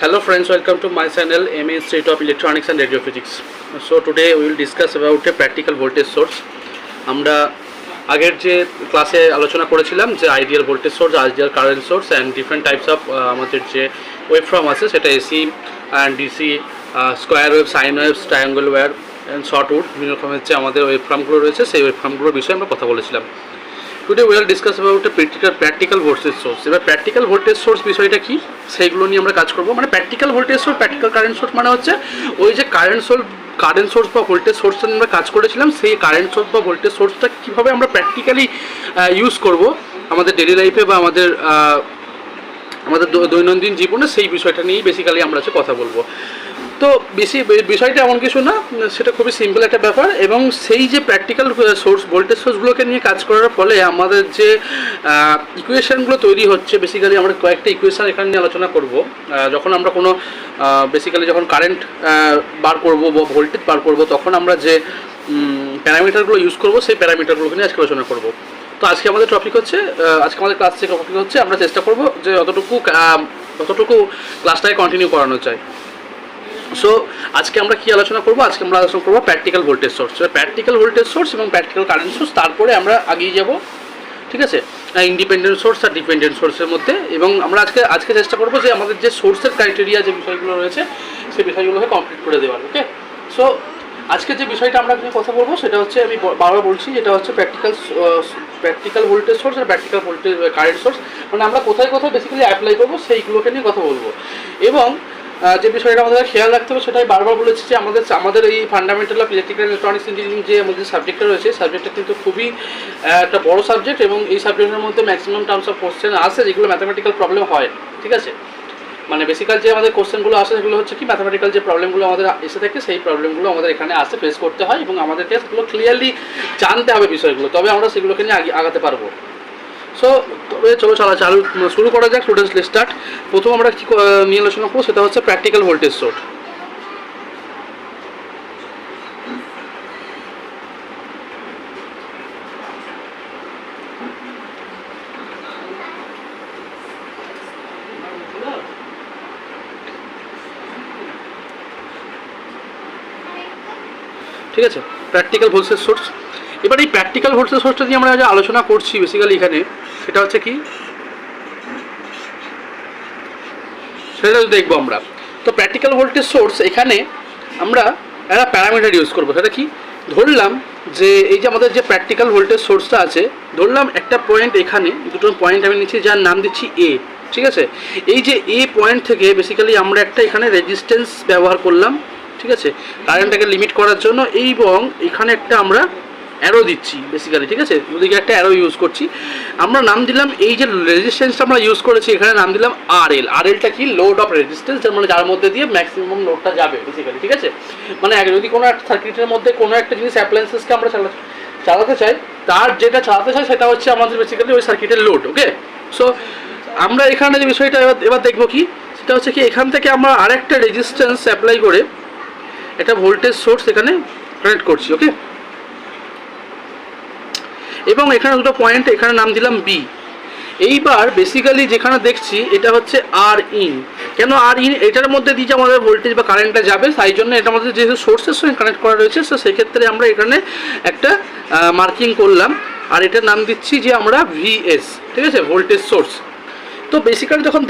Hello friends, welcome to my channel MA Institute of Electronics and Radio Physics. So today we will discuss about a practical voltage source. আমরা আগের যে ক্লাসে আলোচনা করেছিলাম যে ideal voltage source, ideal current source and different types of আমাদের যে waveform আছে সেটা AC and DC, square wave, sine waves, triangle wave and sawtooth, বিভিন্ন রকমের যে আমাদের ওয়েভফর্মগুলো রয়েছে সেই ওয়েভফর্মগুলোর বিষয়ে আমরা কথা বলেছিলাম। Today we will discuss about a practical voltage source. এবার প্র্যাকটিক্যাল ভোল্টেজ সোর্স বিষয়টা কি সেইগুলো নিয়ে আমরা কাজ করব। মানে practical voltage source, practical current source মানে হচ্ছে ওই যে কারেন্ট সোর্স বা ভোল্টেজ সোর্সটা নিয়ে আমরা কাজ করেছিলাম, সেই কারেন্ট সোর্স বা ভোল্টেজ সোর্সটা কীভাবে আমরা প্র্যাকটিক্যালি ইউজ করব আমাদের ডেইলি লাইফে বা আমাদের দৈনন্দিন জীবনে, সেই বিষয়টা নিয়েই বেসিক্যালি আমরা কথা বলবো। তো বিষয়টা এমন কিছু না, সেটা খুবই সিম্পল একটা ব্যাপার। এবং সেই যে প্র্যাকটিক্যাল সোর্স, ভোল্টেজ সোর্সগুলোকে নিয়ে কাজ করার ফলে আমাদের যে ইকুয়েশানগুলো তৈরি হচ্ছে, বেসিক্যালি আমরা কয়েকটা ইকুয়েশান এখানে নিয়ে আলোচনা করব। যখন আমরা কোনো বেসিক্যালি যখন কারেন্ট বার করবো বা ভোল্টেজ বার করবো, তখন আমরা যে প্যারামিটারগুলো ইউজ করবো সেই প্যারামিটারগুলোকে নিয়ে আজকে আলোচনা করব। তো আজকে আমাদের টপিক হচ্ছে, আজকে আমাদের ক্লাস থেকে টপিক হচ্ছে, আমরা চেষ্টা করব যে যতটুকু ক্লাসটাকে কন্টিনিউ করানো যায়। সো আজকে আমরা কি আলোচনা করব? আজকে আমরা আলোচনা করবো practical voltage source, practical voltage source এবং প্র্যাকটিক্যাল কারেন্ট সোর্স। তারপরে আমরা এগিয়ে যাব, ঠিক আছে, ইন্ডিপেন্ডেন্ট সোর্স আর ডিপেন্ডেন্ট সোর্সের মধ্যে। এবং আমরা আজকে চেষ্টা করবো যে আমাদের যে সোর্সের ক্রাইটেরিয়া যে বিষয়গুলো রয়েছে সেই বিষয়গুলোকে কমপ্লিট করে দেওয়ার। ওকে, সো আজকে যে বিষয়টা আমরা কথা বলবো সেটা হচ্ছে, আমি বারবার বলছি, যেটা হচ্ছে প্র্যাকটিক্যাল ভোল্টেজ সোর্স আর প্র্যাকটিক্যাল ভোল্টেজ কারেন্ট সোর্স। মানে আমরা কোথায় বেসিক্যালি অ্যাপ্লাই করবো সেইগুলোকে নিয়ে কথা বলবো। এবং যে বিষয়টা আমাদের খেয়াল রাখতে হবে সেটাই বারবার বলেছি যে আমাদের এই fundamental of electrical electronics engineering যে আমাদের সাবজেক্টটা রয়েছে, সাবজেক্টটা কিন্তু খুবই একটা বড় সাবজেক্ট। এবং এই সাবজেক্টের মধ্যে ম্যাক্সিমাম টার্মস অফ কোশ্চেন আসে যেগুলো ম্যাথামেটিক্যাল প্রবলেম হয়, ঠিক আছে। মানে বেসিক্যাল যে আমাদের কোশ্চেনগুলো আসে সেগুলো হচ্ছে কি, ম্যাথামেটিক্যাল যে প্রবলেমগুলো আমাদের এসে থাকে সেই প্রবলেমগুলো আমাদের এখানে আসে ফেস করতে হয়, এবং আমাদেরকে সেগুলো ক্লিয়ারলি জানতে হবে বিষয়গুলো, তবে আমরা সেগুলোকে নিয়ে আগাতে পারবো। সো তবে চলো শুরু করা যাক। Students, let's start. প্রথম আমরা কী নিয়ে আলোচনা করবো সেটা হচ্ছে প্র্যাকটিক্যাল ভোল্টেজ সোর্স। ঠিক আছে, প্র্যাকটিক্যাল ভোল্টেজ সোর্স। এবার এই প্র্যাকটিক্যাল ভোল্টেজ সোর্সটা নিয়ে আমরা যা আলোচনা করছি বেসিক্যালি এখানে, সেটা হচ্ছে কি, সেটা দেখবো আমরা। তো প্র্যাকটিক্যাল ভোল্টেজ সোর্স এখানে আমরা একটা প্যারামিটার ইউজ করবো। সেটা কি, ধরলাম যে এই যে আমাদের যে প্র্যাকটিক্যাল ভোল্টেজ সোর্সটা আছে, ধরলাম একটা পয়েন্ট, এখানে দুটো পয়েন্ট আমি নিচ্ছি যার নাম দিচ্ছি এ, ঠিক আছে। এই যে এ পয়েন্ট থেকে বেসিক্যালি আমরা একটা এখানে রেজিস্ট্যান্স ব্যবহার করলাম, ঠিক আছে, কারেন্টটাকে লিমিট করার জন্য। এবং এখানে একটা আমরা অ্যারো দিচ্ছি বেসিক্যালি, ঠিক আছে, ওদিকে একটা অ্যারো ইউজ করছি। আমরা নাম দিলাম, এই যে রেজিস্ট্যান্সটা আমরা ইউজ করেছি এখানে নাম দিলাম আরএলটা কি, লোড অফ রেজিস্ট্যান্স, মানে যার মধ্যে দিয়ে ম্যাক্সিমাম লোডটা যাবে বেসিক্যালি, ঠিক আছে। মানে যদি কোনো একটা সার্কিটের মধ্যে কোনো একটা জিনিস অ্যাপ্লায়েন্সেসকে আমরা চালাতে চাই, তার যেটা চালাতে চাই সেটা হচ্ছে আমাদের বেসিক্যালি ওই সার্কিটের লোড। ওকে, সো আমরা এখানে যে বিষয়টা এবার দেখবো কি, সেটা হচ্ছে কি, এখান থেকে আমরা আরেকটা রেজিস্ট্যান্স অ্যাপ্লাই করে একটা ভোল্টেজ সোর্স এখানে কানেক্ট করছি। ওকে, এবং এখানে দুটো পয়েন্ট, এখানে নাম দিলাম বি। এইবার বেসিক্যালি যেখানে দেখছি এটা হচ্ছে আর ইন। কেন আর ইন? এটার মধ্যে দিয়ে যে আমাদের ভোল্টেজ বা কারেন্টটা যাবে, তাই জন্য এটা আমাদের যেহেতু সোর্সের সঙ্গে কানেক্ট করা রয়েছে, তো সেক্ষেত্রে আমরা এখানে একটা মার্কিং করলাম, আর এটার নাম দিচ্ছি যে আমরা ভিএস, ঠিক আছে, ভোল্টেজ সোর্স। তো বেসিক্যালি যখন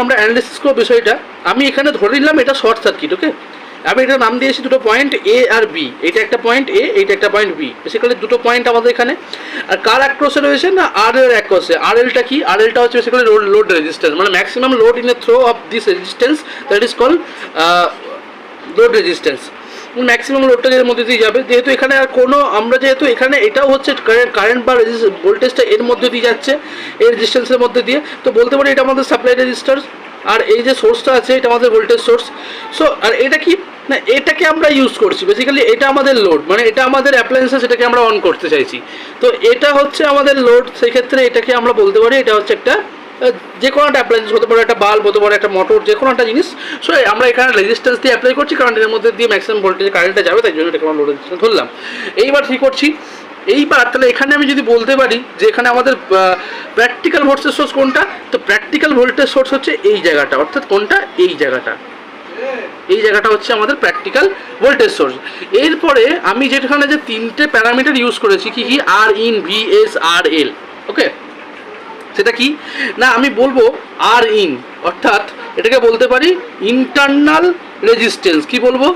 আমরা অ্যানালিসিস করবো বিষয়টা, আমি এখানে ধরে নিলাম এটা শর্ট সার্কিট। ওকে, আমি এটা নাম দিয়েছি দুটো পয়েন্ট এ আর বি। এটা একটা পয়েন্ট এ, এইটা একটা পয়েন্ট বি। বেসিক্যালি দুটো পয়েন্ট আমাদের এখানে। আর কার অ্যাক্রসে রয়েছে না, আর এর অ্যাক্রসে। আর এলটা কি, আর এলটা হচ্ছে বেসিক্যালি লোড রেজিস্ট্যান্স, মানে maximum load in a through of this resistance, that is called load resistance. Maximum লোডটা এর মধ্যে দিয়ে যাবে। যেহেতু এখানে আর কোনো যেহেতু এখানে এটাও হচ্ছে কারেন্ট বা ভোল্টেজটা এর মধ্যে দিয়ে যাচ্ছে, এই রেজিস্ট্যান্সের মধ্যে দিয়ে, তো বলতে পারি এটা আমাদের সাপ্লাই রেজিস্ট্যান্স। আর এই যে সোর্সটা আছে এটা আমাদের ভোল্টেজ সোর্স। সো আর এটা কি না, এটাকে আমরা ইউজ করছি বেসিক্যালি, এটা আমাদের লোড, মানে এটা আমাদের অ্যাপ্লায়েন্সেস, এটাকে আমরা অন করতে চাইছি। তো এটা হচ্ছে আমাদের লোড, সেই ক্ষেত্রে এটাকে আমরা বলতে পারি এটা হচ্ছে একটা যে কোনো একটা অ্যাপ্লায়েন্স, হতে পারে একটা বাল্ব, হতে পারে একটা মোটর, যে কোনো একটা জিনিস। সো আমরা এখানে রেজিস্ট্যান্স দিয়ে অ্যাপ্লাই করছি, কারণ এর মধ্যে দিয়ে ম্যাক্সিমাম ভোল্টেজ কারেন্টটা যাবে, তাই জন্য এটাকে আমরা লোড রেজিস্ট্যান্স ধরলাম। এইবার কী করছি, এইবার তাহলে এখানে আমি যদি বলতে পারি যে এখানে আমাদের প্র্যাকটিক্যাল ভোল্টেজ সোর্স কোনটা, তো প্র্যাকটিক্যাল ভোল্টেজ সোর্স হচ্ছে এই জায়গাটা, অর্থাৎ কোনটা, এই জায়গাটা, এই জায়গাটা হচ্ছে আমাদের প্র্যাকটিক্যাল ভোল্টেজ সোর্স। এরপরে আমি যেখানে যে তিনটে প্যারামিটার ইউজ করেছি কি কি, আর ইন, ভি এস, আর এল, ওকে, সেটা কি না আমি বলবো আর ইন, অর্থাৎ এটাকে বলতে পারি ইন্টারনাল রেজিস্ট্যান্স। কি বলবো,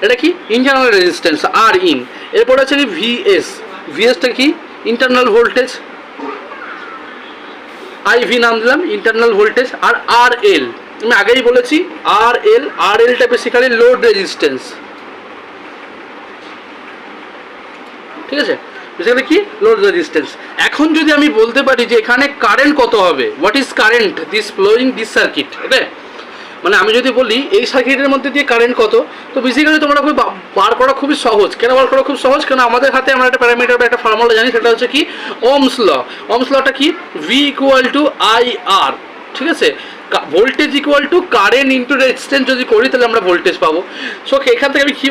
এটা কি ইন্টারনাল রেজিস্ট্যান্স আর ইন। এরপর আছে কি ভিএস, ভিএসটা কি ইন্টারনাল ভোল্টেজ, আইভি নাম দিলাম ইন্টারনাল ভোল্টেজ। আর আর এল আমি আগেই বলেছি আর এল, আর এলটা বেসিক্যালি লোড রেজিস্ট্যান্স, ঠিক আছে, বেসিক্যালি কি লোড রেজিস্ট্যান্স। এখন যদি আমি বলতে পারি যে এখানে কারেন্ট কত হবে, what is current this flowing this circuit, okay, মানে আমি যদি বলি এই সার্কিটের মধ্যে দিয়ে কারেন্ট কত, তো বেসিক্যালি তোমরা খুব বার করা খুবই সহজ। কেন বার করা খুব সহজ, কেন আমাদের হাতে আমরা একটা প্যারামিটার বা একটা ফর্মুলা জানি, সেটা হচ্ছে কি ওমস ল। ওমস লটা কি, ভি ইকুয়াল টু আই আর, ঠিক আছে, voltage equal two current into resistance যদি করি তাহলে আমরা ভোল্টেজ পাবো। সো এখান থেকে আমি কী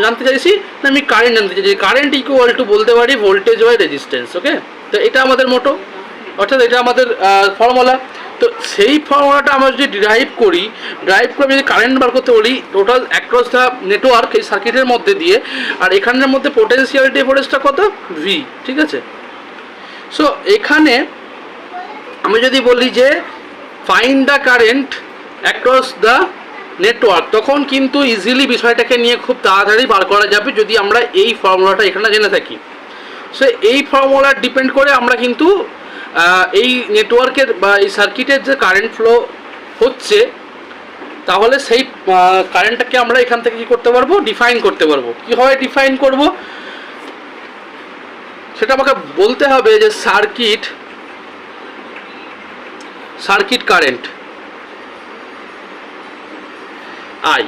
জানতে চাইছি না, আমি কারেন্ট জানতে চাইছি, কারেন্ট ইকুয়াল টু বলতে পারি ভোল্টেজ বাই রেজিস্ট্যান্স, ওকে। তো এটা আমাদের মোটো, অর্থাৎ এটা আমাদের ফর্মুলা। তো সেই ফর্মুলাটা আমরা যদি ড্রাইভ করে আমি যদি কারেন্ট বার করতে বলি টোটাল অ্যাক্রস দ্য নেটওয়ার্ক এই সার্কিটের মধ্যে দিয়ে, আর এখানের মধ্যে পোটেনশিয়াল ডিফারেন্সটা কত, ভি, ঠিক আছে। সো এখানে আমি যদি বলি যে find the current across the network, তখন কিন্তু ইজিলি বিষয়টাকে নিয়ে খুব তাড়াতাড়ি বার করা যাবে যদি আমরা এই ফর্মুলাটা এখানে জেনে থাকি। সো এই ফর্মুলা ডিপেন্ড করে আমরা কিন্তু এই নেটওয়ার্কের বা এই সার্কিটের যে কারেন্ট ফ্লো হচ্ছে, তাহলে সেই কারেন্টটাকে আমরা এখান থেকে কী করতে পারবো, ডিফাইন করতে পারবো। কীভাবে ডিফাইন করব সেটা আমাকে বলতে হবে যে সার্কিট কারেন্ট আই,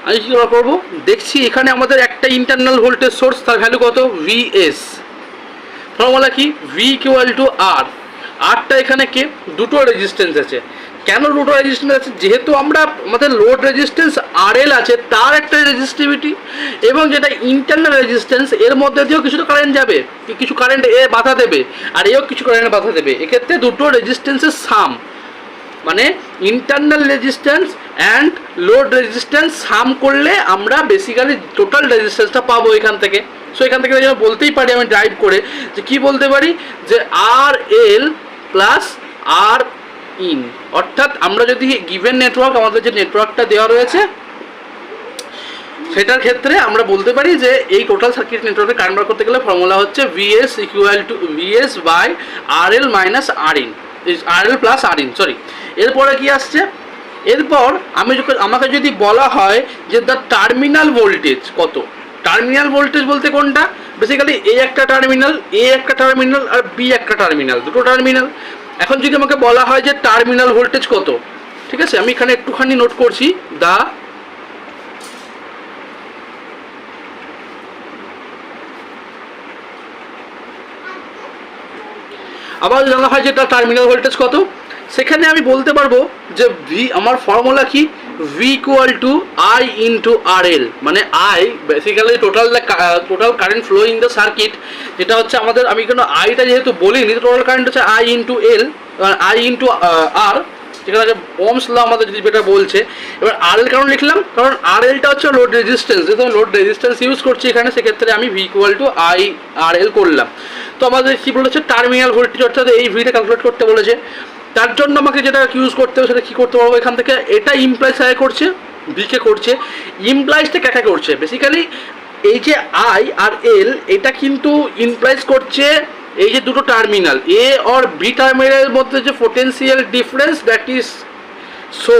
আমি কী করবো, দেখছি এখানে আমাদের একটা ইন্টারনাল ভোল্টেজ সোর্স, তার ভ্যালু কত, ভিএস। ফর্মুলা কি, ভি ইকুয়াল টু আর, আরটা এখানে কে, দুটো রেজিস্ট্যান্স আছে। কেন দুটো রেজিস্ট্যান্স আছে, যেহেতু আমাদের লোড রেজিস্ট্যান্স আর এল আছে, তার একটা রেজিস্টিভিটি, এবং যেটা ইন্টারনাল রেজিস্ট্যান্স এর মধ্যে দিয়েও কিছু কারেন্ট যাবে, কিছু কারেন্ট এ বাধা দেবে, আর এও কিছু কারেন্ট বাধা দেবে। এক্ষেত্রে দুটো রেজিস্ট্যান্সের সাম, মানে internal resistance and load resistance sum করলে আমরা বেসিক্যালি টোটাল রেজিস্ট্যান্সটা পাবো এখান থেকে। সো এখান থেকে বলতেই পারি আমি ড্রাইভ করে যে কী বলতে পারি, যে আর এল প্লাস আর ইন, অর্থাৎ আমরা যদি গিভেন নেটওয়ার্ক, আমাদের যে নেটওয়ার্কটা দেওয়া রয়েছে সেটার ক্ষেত্রে আমরা বলতে পারি যে এই টোটাল সার্কিট নেটওয়ার্কে কারেন্ট বার করতে গেলে ফর্মুলা হচ্ছে VS equal to VS by R L minus R in, R L plus R in, sorry. এরপরে কি আসছে, এরপর আমাকে যদি বলা হয় যে দ্য টার্মিনাল ভোল্টেজ কত, টার্মিনাল ভোল্টেজ বলতে কোনটা, বেসিক্যালি এ একটা টার্মিনাল আর বি একটা টার্মিনাল, দুটো টার্মিনাল। এখন যদি আমাকে বলা হয় যে টার্মিনাল ভোল্টেজ কত, ঠিক আছে, আমি এখানে একটুখানি নোট করছি, আবার জানা হয় যে টার্মিনাল ভোল্টেজ কত, সেখানে আমি বলতে পারবো যে ভি, আমার ফর্মুলা কি, V equal to I into R L, মানে I basically total current flow in the circuit, যেটা হচ্ছে আমাদের, আমি কেন আইটা যেহেতু বলিনি, টোটাল কারেন্ট হচ্ছে I into L, I into R, যেখানে ওমস ল আমাদের যেটা বলছে। এবার আর এল কারণ লিখলাম, কারণ আর এলটা হচ্ছে লোড রেজিস্ট্যান্স, যেহেতু আমি লোড রেজিস্ট্যান্স ইউজ করছি এখানে, সেক্ষেত্রে আমি ভি ইকুয়াল টু আই আর এল করলাম। তো আমাদের কী বলেছে, টার্মিনাল ভোল্টেজ, অর্থাৎ এই ভিটা ক্যালকুলেট করতে বলেছে। তার জন্য আমাকে যেটা ইউজ করতে হবে সেটা কী করতে পারবো, এখান থেকে এটা ইমপ্লাইজ আয় করছে, বিকে করছে, ইমপ্লাইজটা ক্যাকা করছে, বেসিক্যালি এই যে আই আর এল, এটা কিন্তু ইমপ্লাইজ করছে এই যে দুটো টার্মিনাল এ আর বি টার্মিনালের মধ্যে যে potential difference, that is show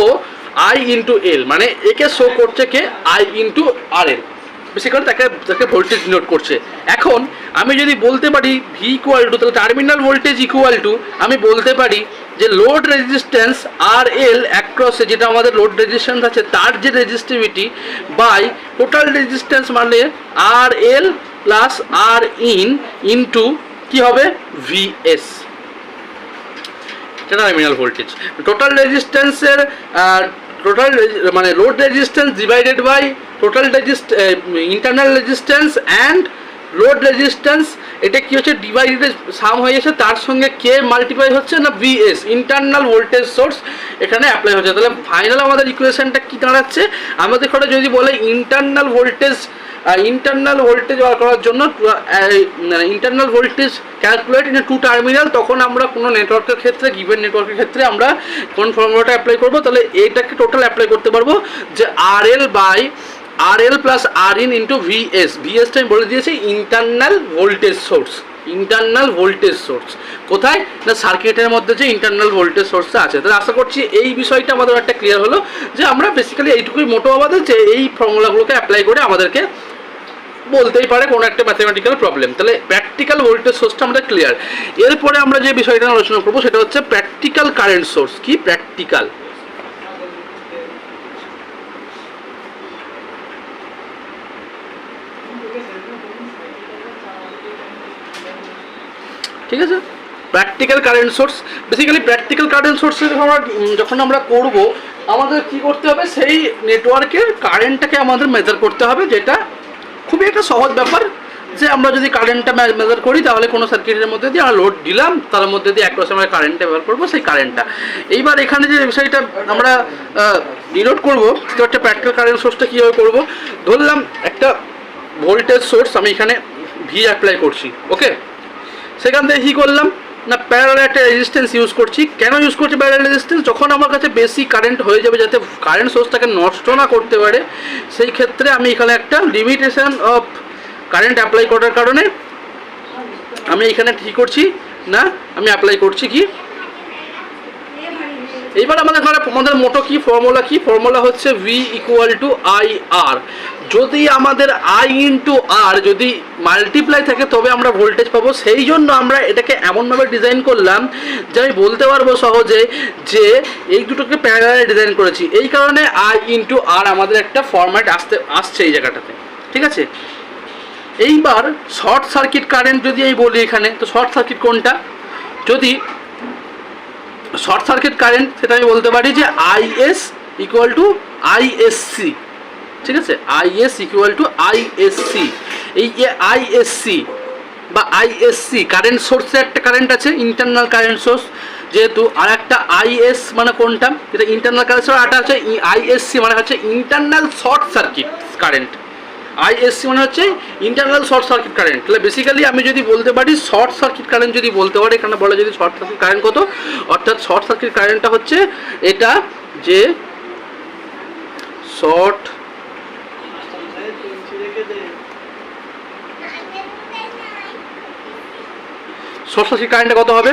I into L, মানে একে শো করছে কে, I into R L, basically তাকে ভোল্টেজ ডিনোট করছে। এখন আমি যদি বলতে পারি ভি ইকুয়াল টু, তাহলে টার্মিনাল ভোল্টেজ ইকুয়াল টু, আমি বলতে পারি যে লোড রেজিস্ট্যান্স আর এল অ্যাক্রসে, যেটা আমাদের লোড রেজিস্ট্যান্স আছে তার যে রেজিস্টিভিটি, বাই টোটাল রেজিস্ট্যান্স মানে R L plus R in into কী হবে, ভিএস। এটা টার্মিনাল ভোল্টেজ। টোটাল রেজিস্ট্যান্সের টোটাল মানে load resistance divided by total internal resistance and load resistance, এটা কি হচ্ছে ডিভাইডেড সাম হয়ে গেছে, তার সঙ্গে কে মাল্টিপ্লাই হচ্ছে না ভিএস ইন্টারনাল ভোল্টেজ সোর্স এখানে অ্যাপ্লাই হচ্ছে। তাহলে ফাইনাল আমাদের ইকুয়েশনটা কি দাঁড়াচ্ছে, আমাদের এখানে যদি বলে ইন্টারনাল ভোল্টেজ বার করার জন্য internal voltage calculate into terminal, তখন আমরা কোনো নেটওয়ার্কের ক্ষেত্রে গিভেন নেটওয়ার্কের ক্ষেত্রে আমরা কোন ফর্মুলাটা অ্যাপ্লাই করবো, তাহলে এইটাকে টোটাল অ্যাপ্লাই করতে পারবো যে RL প্লাস RIN ইন্টু ভিএসটা আমি বলে দিয়েছি ইন্টারনাল ভোল্টেজ সোর্স কোথায় না সার্কিটের মধ্যে যে ইন্টারনাল ভোল্টেজ সোর্সটা আছে। তাহলে আশা করছি এই বিষয়টা আমাদের একটা ক্লিয়ার হলো যে আমরা বেসিক্যালি এইটুকুই মোটো আমাদের যে এই ফর্মুলাগুলোকে অ্যাপ্লাই করে আমাদেরকে বলতেই পারে কোনো একটা ম্যাথমেটিক্যাল প্রবলেম। তাহলে প্র্যাকটিক্যাল ভোল্টেজ সোর্সটা আমাদের ক্লিয়ার। এরপরে আমরা যে বিষয়টা আলোচনা করবো সেটা হচ্ছে প্র্যাকটিক্যাল কারেন্ট সোর্স। কি প্র্যাকটিক্যাল, ঠিক আছে, practical current source. Basically practical current সোর্সের যখন আমরা করব আমাদের কি করতে হবে, সেই নেটওয়ার্কের কারেন্টটাকে আমাদের মেজার করতে হবে, যেটা খুবই একটা সহজ ব্যাপার যে আমরা যদি কারেন্টটা মেজার করি তাহলে কোনো সার্কিটের মধ্যে দিয়ে আমরা লোড দিলাম, তার মধ্যে দিয়ে একরকম আমরা কারেন্টটা ব্যবহার করবো সেই কারেন্টটা। এইবার এখানে যে বিষয়টা আমরা ডিনোট করবো সেটা হচ্ছে প্র্যাকটিক্যাল কারেন্ট সোর্সটা কীভাবে করবো। ধরলাম একটা ভোল্টেজ সোর্স আমি এখানে ভি অ্যাপ্লাই করছি, ওকে, সেখান থেকে কী করলাম না প্যারালাল একটা রেজিস্ট্যান্স ইউজ করছি। কেন ইউজ করছি প্যারালাল রেজিস্ট্যান্স, যখন আমার কাছে বেশি কারেন্ট হয়ে যাবে যাতে কারেন্ট সোর্সটাকে নষ্ট না করতে পারে, সেই ক্ষেত্রে আমি এখানে একটা লিমিটেশন অফ কারেন্ট অ্যাপ্লাই করার কারণে আমি এখানে কী করছি না আমি অ্যাপ্লাই করছি কি, এইবার আমাদের মোটো কি ফর্মুলা হচ্ছে ভি ইকুয়াল টু আই আর। যদি আমাদের আই ইন্টু আর যদি মাল্টিপ্লাই থাকে তবে আমরা ভোল্টেজ পাবো। সেই জন্য আমরা এটাকে এমনভাবে ডিজাইন করলাম যে আমি বলতে পারবো সহজে যে এই দুটোকে প্যারালালে ডিজাইন করেছি। এই কারণে আই ইন্টু আর আমাদের একটা ফরম্যাট আসছে এই জায়গাটাতে, ঠিক আছে। এইবার শর্ট সার্কিট কারেন্ট যদি আমি বলি এখানে, তো শর্ট সার্কিট কোনটা, যদি শর্ট সার্কিট কারেন্ট সেটা আমি বলতে পারি যে আইএস ইকুয়াল টু আইএসসি, ঠিক আছে, আইএস ইকুয়াল টু আইএসসি। এই যে আইএসসি বা আইএসসি কারেন্ট সোর্সে একটা কারেন্ট আছে ইন্টারনাল কারেন্ট সোর্স, যেহেতু আর একটা আইএস মানে কোনটা, যেটা ইন্টারনাল কারেন্ট সোর্স, আরটা হচ্ছে আইএসসি মানে হচ্ছে internal short circuit current. ISC মানে হচ্ছে ইন্টারনাল শর্ট সার্কিট কারেন্ট। তাহলে বেসিক্যালি আমি যদি বলতে পারি শর্ট সার্কিট কারেন্ট যদি বলতে পারি, এখানে বলে যদি শর্ট সার্কিট কারেন্ট কত, অর্থাৎ শর্ট সার্কিট কারেন্টটা হচ্ছে এটা যে শর্ট সার্কিট কারেন্টটা কত হবে,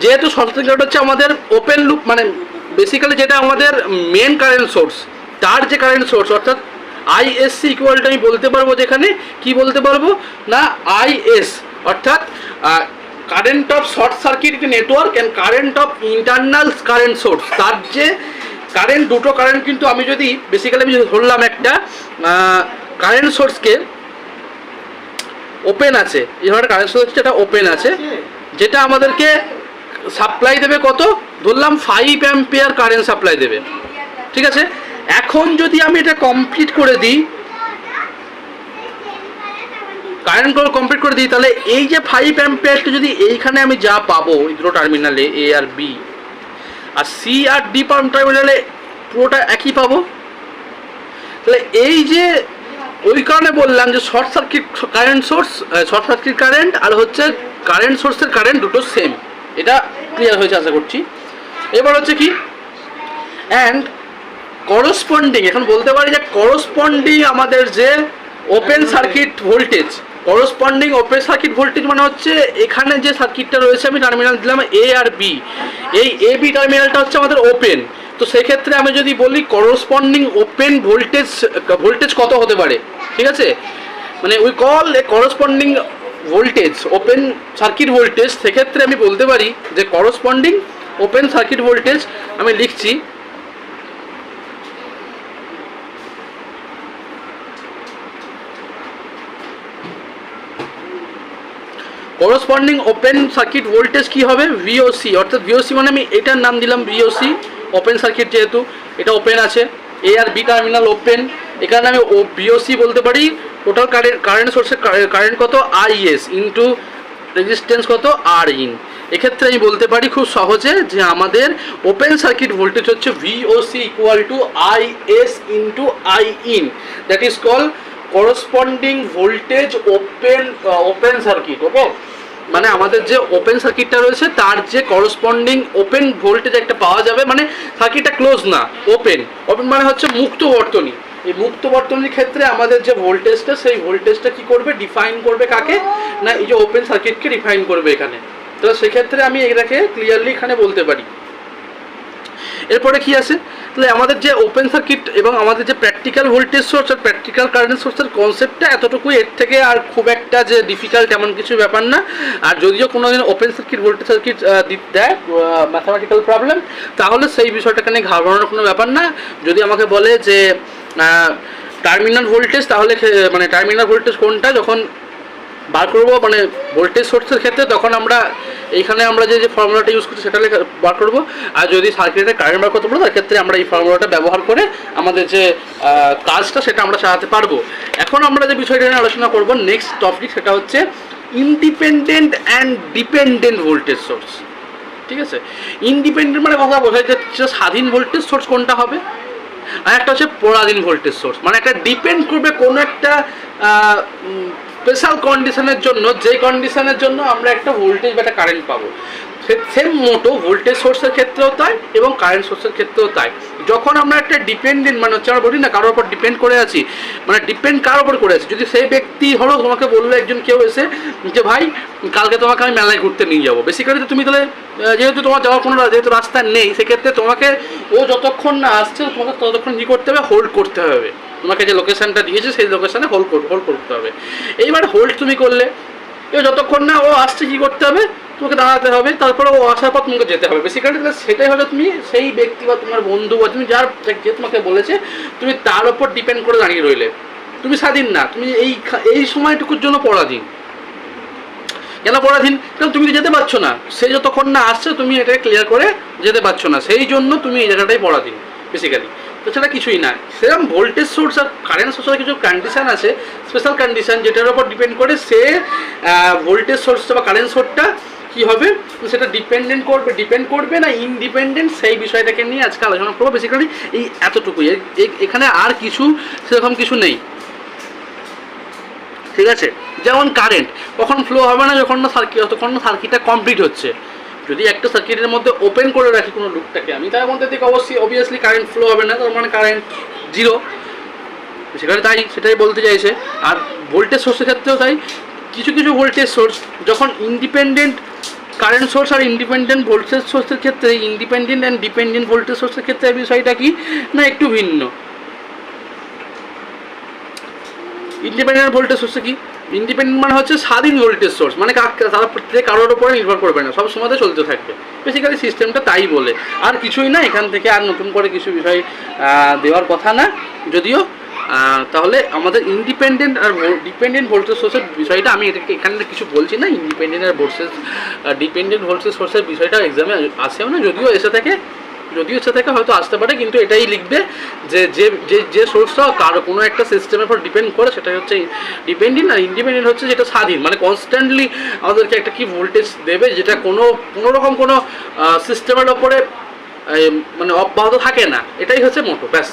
যেহেতু শর্ট সার্কিট কারেন্ট হচ্ছে আমাদের ওপেন লুপ মানে বেসিক্যালি যেটা আমাদের মেন কারেন্ট সোর্স, তার যে কারেন্ট সোর্স অর্থাৎ আইএসসি ইকুয়ালটা আমি বলতে পারবো যেখানে কি বলতে পারবো না আইএস অর্থাৎ current of short circuit network and current of internal current source. তার যে কারেন্ট দুটো কারেন্ট কিন্তু আমি যদি বেসিক্যালি আমি যদি ধরলাম একটা কারেন্ট সোর্সকে ওপেন আছে, এই ধরনের কারেন্ট সোর্স যেটা ওপেন আছে, যেটা আমাদেরকে সাপ্লাই দেবে কত, ধরলাম 5 অ্যাম্পিয়ার কারেন্ট সাপ্লাই দেবে, ঠিক আছে। এখন যদি আমি এটা কমপ্লিট করে দিই, কারেন্ট কমপ্লিট করে দিই, তাহলে এই যে 5 অ্যাম্পিয়ারটা যদি এইখানে আমি যা পাবো এই দুটো টার্মিনালে এ আর বি, আর সি আর ডি টার্মিনালে পুরোটা একই পাবো। তাহলে এই যে ওই কারণে বললাম যে short circuit current source, short circuit current আর হচ্ছে কারেন্ট সোর্সের কারেন্ট দুটো সেম। এটা ক্লিয়ার হয়েছে আশা করছি। এবার হচ্ছে কি অ্যান্ড করসপন্ডিং, এখন বলতে পারি যে করসপন্ডিং আমাদের যে open circuit voltage, corresponding open circuit voltage মানে হচ্ছে এখানে যে সার্কিটটা রয়েছে আমি টার্মিনাল দিলাম এ আর বি, এই এ বি টার্মিনালটা হচ্ছে আমাদের ওপেন। তো সেক্ষেত্রে আমি যদি বলি করসপন্ডিং ওপেন ভোল্টেজ কত হতে পারে, ঠিক আছে, মানে we call A corresponding voltage open circuit voltage. সেক্ষেত্রে আমি বলতে পারি যে করসপন্ডিং ওপেন সার্কিট ভোল্টেজ আমি লিখছি করসপন্ডিং ওপেন সার্কিট ভোল্টেজ কী হবে, ভিওসি, অর্থাৎ ভিওসি মানে আমি এটার নাম দিলাম ভিওসি, ওপেন সার্কিট যেহেতু এটা ওপেন আছে, এ আর বি টার্মিনাল ওপেন, এখানে আমি ভিওসি বলতে পারি টোটাল কারেন্ট সোর্সের কারেন্ট কত, আইএস ইন্টু রেজিস্ট্যান্স কত, আর ইন। এক্ষেত্রে আমি বলতে পারি খুব সহজে যে আমাদের ওপেন সার্কিট ভোল্টেজ হচ্ছে VOC equal to IS into I in, that is call corresponding voltage open circuit. Okay, মানে আমাদের যে ওপেন সার্কিটটা রয়েছে তার যে করসপন্ডিং ওপেন ভোল্টেজ একটা পাওয়া যাবে, মানে সার্কিটটা ক্লোজ না, ওপেন মানে হচ্ছে মুক্ত বর্তনী। এই মুক্ত বর্তনীর ক্ষেত্রে আমাদের যে ভোল্টেজটা, সেই ভোল্টেজটা কি করবে, ডিফাইন করবে কাকে না, এই যে ওপেন সার্কিটকে ডিফাইন করবে এখানে। তো সেক্ষেত্রে আমি এটাকে ক্লিয়ারলি এখানে বলতে পারি। এরপরে কি আছে, তাহলে আমাদের যে ওপেন সার্কিট এবং আমাদের যে প্র্যাকটিক্যাল ভোল্টেজ সোর্স আর প্র্যাকটিক্যাল কারেন্ট সোর্সের কনসেপ্টটা এতটুকুই, এর থেকে আর খুব একটা যে ডিফিকাল্ট এমন কিছু ব্যাপার না। আর যদিও কোনো দিন ওপেন সার্কিট ভোল্টেজ সার্কিট দেয় ম্যাথামেটিক্যাল প্রবলেম, তাহলে সেই বিষয়টাকে নিয়ে ঘাবড়ানোর কোনো ব্যাপার না। যদি আমাকে বলে যে টার্মিনাল ভোল্টেজ, তাহলে মানে টার্মিনাল ভোল্টেজ কোনটা যখন বার করবো, মানে ভোল্টেজ সোর্সের ক্ষেত্রে, তখন আমরা এইখানে আমরা যে ফর্মুলাটা ইউজ করছি সেটা বার করবো। আর যদি সার্কিটের কারেন্ট বার করতে পারবো, তার ক্ষেত্রে আমরা এই ফর্মুলাটা ব্যবহার করে আমাদের যে কাজটা সেটা আমরা চালাতে পারবো। এখন আমরা যে বিষয়টা নিয়ে আলোচনা করবো নেক্সট টপিক, সেটা হচ্ছে independent and dependent voltage source. ঠিক আছে, ইন্ডিপেন্ডেন্ট মানে কথা বোঝায় যে স্বাধীন ভোল্টেজ সোর্স কোনটা হবে, আর একটা হচ্ছে পরাধীন ভোল্টেজ সোর্স, মানে একটা ডিপেন্ড করবে কোনো একটা স্পেশাল কন্ডিশনের জন্য, যে কন্ডিশনের জন্য আমরা একটা ভোল্টেজ বা একটা কারেন্ট পাবো। সেম মোটো ভোল্টেজ সোর্সের ক্ষেত্রেও তাই এবং কারেন্ট সোর্সের ক্ষেত্রেও তাই। যখন আমরা একটা ডিপেন্ডেন্ট, মানে হচ্ছে আমরা বলি না কারোর উপর ডিপেন্ড করে আছি, মানে ডিপেন্ড কার উপর করে আছি, যদি সেই ব্যক্তি হলো তোমাকে বললো একজন কেউ এসে যে ভাই কালকে তোমাকে আমি মেলায় ঘুরতে নিয়ে যাবো, বেসিক্যালি তো তুমি তাহলে যেহেতু তোমার যাওয়ার কোনো যেহেতু রাস্তা নেই, সেক্ষেত্রে তোমাকে ও যতক্ষণ না আসছে তোমাকে ততক্ষণ কী করতে হবে, হোল্ড করতে হবে। তোমাকে যে লোকেশানটা দিয়েছে সেই লোকেশানে হোল্ড করতে হবে। এইবার হোল্ড তুমি করলে, এবার যতক্ষণ না ও আসছে কী করতে হবে, তোমাকে দাঁড়াতে হবে, তারপরে ও আসার পর তোমাকে যেতে হবে। বেসিক্যালি সেটাই হলো তুমি সেই ব্যক্তি বা তোমার বন্ধু বা তুমি যার যে তোমাকে বলেছে, তুমি তার ওপর ডিপেন্ড করে দাঁড়িয়ে রইলে। তুমি স্বাধীন না, তুমি এই সময়টুকুর জন্য পরাধীন। কেন পরাধীন? কারণ তুমি তো যেতে পারছো না, সে যতক্ষণ না আসছে তুমি এটাকে ক্লিয়ার করে যেতে পারছো না, সেই জন্য তুমি এই জায়গাটাই পরাধীন বেসিক্যালি। তো সেটা কিছুই না। সেরকম ভোল্টেজ সোর্স আর কারেন্ট সোর্সের কিছু কন্ডিশান আছে, স্পেশাল কন্ডিশান, যেটার উপর ডিপেন্ড করে সে ভোল্টেজ সোর্সটা বা কারেন্ট সোর্সটা কী হবে, সেটা ডিপেন্ড করবে না ইনডিপেন্ডেন্ট, সেই বিষয়টাকে নিয়ে আজকে আলোচনা করবো। বেসিক্যালি এই এতটুকুই, এখানে আর কিছু সেরকম কিছু নেই। ঠিক আছে, যেমন কারেন্ট কখন ফ্লো হবে না, যতক্ষণ না সার্কিটটা কমপ্লিট হচ্ছে। যদি একটা সার্কিটের মধ্যে ওপেন করে রাখি কোনো লুপটাকে আমি, তার মধ্যে থেকে অবভিয়াসলি কারেন্ট ফ্লো হবে না, তার মানে কারেন্ট জিরো। সেখানে তাই সেটাই বলতে চাইছে। আর ভোল্টেজ সোর্সের ক্ষেত্রেও তাই, কিছু ভোল্টেজ সোর্স যখন ইন্ডিপেন্ডেন্ট কারেন্ট সোর্স আর ইন্ডিপেন্ডেন্ট ভোল্টেজ সোর্সের ক্ষেত্রে, ইন্ডিপেন্ডেন্ট অ্যান্ড ডিপেন্ডেন্ট ভোল্টেজ সোর্সের ক্ষেত্রে বিষয়টা কি না একটু ভিন্ন। ইন্ডিপেন্ডেন্ট ভোল্টেজ সোর্সে কি, ইন্ডিপেন্ডেন্ট মানে হচ্ছে স্বাধীন ভোল্টেজ সোর্স, মানে তারা কারোর উপরে নির্ভর করবে না, সব সময়তে চলতে থাকবে। বেসিক্যালি সিস্টেমটা তাই বলে, আর কিছুই না। এখান থেকে আর নতুন করে কিছু বিষয় দেওয়ার কথা না যদিও। তাহলে আমাদের ইন্ডিপেন্ডেন্ট আর ডিপেন্ডেন্ট ভোল্টেজ সোর্সের বিষয়টা আমি এখানে কিছু বলছি না। ইন্ডিপেন্ডেন্ট আর ডিপেন্ডেন্ট ভোল্টেজ সোর্সের বিষয়টা এক্সামে আসেও না, যদিও এসে থাকে হয়তো আসতে পারে, কিন্তু এটাই লিখবে যে সোর্সটা কারো কোনো একটা সিস্টেমের উপর ডিপেন্ড করে, সেটাই হচ্ছে ডিপেন্ডেন্ট। আর ইন্ডিপেন্ডেন্ট হচ্ছে যেটা স্বাধীন, মানে কনস্ট্যান্টলি আমাদেরকে একটা কি ভোল্টেজ দেবে, যেটা কোনোরকম কোনো সিস্টেমের ওপরে মানে অব্যাহত থাকে না। এটাই হচ্ছে মোটো, ব্যাস।